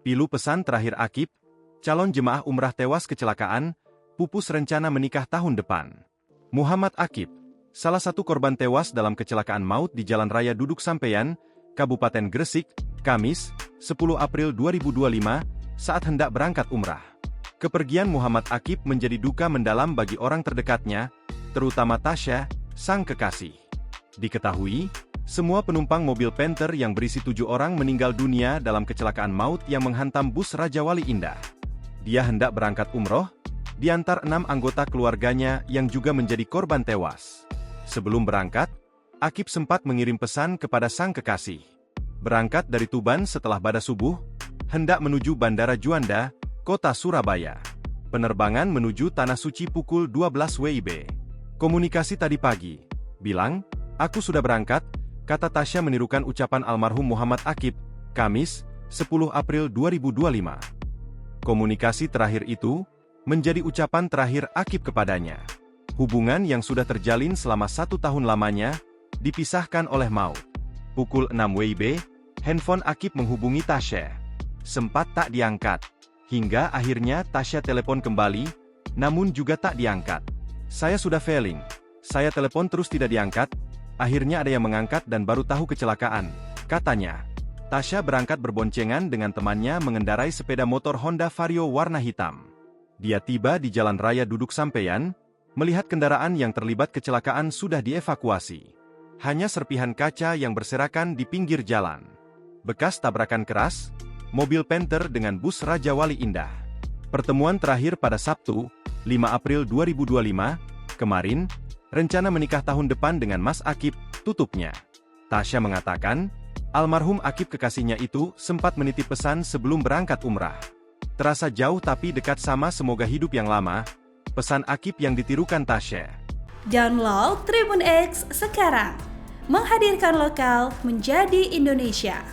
Pilu pesan terakhir Akib, calon jemaah umrah tewas kecelakaan, pupus rencana menikah tahun depan. Muhammad Akib, salah satu korban tewas dalam kecelakaan maut di Jalan Raya Duduk Sampeyan, Kabupaten Gresik, Kamis, 10 April 2025, saat hendak berangkat umrah. Kepergian Muhammad Akib menjadi duka mendalam bagi orang terdekatnya, terutama Tasya, sang kekasih. Diketahui, semua penumpang mobil Panther yang berisi 7 orang meninggal dunia dalam kecelakaan maut yang menghantam bus Raja Wali Indah. Dia hendak berangkat umroh, di antara 6 anggota keluarganya yang juga menjadi korban tewas. Sebelum berangkat, Akib sempat mengirim pesan kepada sang kekasih. Berangkat dari Tuban setelah bada subuh, hendak menuju Bandara Juanda, Kota Surabaya. Penerbangan menuju Tanah Suci pukul 12 WIB. Komunikasi tadi pagi, bilang, "Aku sudah berangkat," kata Tasya menirukan ucapan almarhum Muhammad Akib, Kamis, 10 April 2025. Komunikasi terakhir itu menjadi ucapan terakhir Akib kepadanya. Hubungan yang sudah terjalin selama 1 tahun lamanya, dipisahkan oleh maut. Pukul 6 WIB, handphone Akib menghubungi Tasya. Sempat tak diangkat. Hingga akhirnya Tasya telepon kembali, namun juga tak diangkat. "Saya sudah failing. Saya telepon terus tidak diangkat. Akhirnya ada yang mengangkat dan baru tahu kecelakaan," katanya. Tasya berangkat berboncengan dengan temannya mengendarai sepeda motor Honda Vario warna hitam. Dia tiba di Jalan Raya Duduk Sampeyan, melihat kendaraan yang terlibat kecelakaan sudah dievakuasi. Hanya serpihan kaca yang berserakan di pinggir jalan. Bekas tabrakan keras, mobil Panther dengan bus Raja Wali Indah. Pertemuan terakhir pada Sabtu, 5 April 2025, kemarin, rencana menikah tahun depan dengan Mas Akib, tutupnya. Tasya mengatakan, almarhum Akib kekasihnya itu sempat menitip pesan sebelum berangkat umrah. "Terasa jauh tapi dekat sama semoga hidup yang lama," pesan Akib yang ditirukan Tasya. Download Tribun X sekarang, menghadirkan lokal menjadi Indonesia.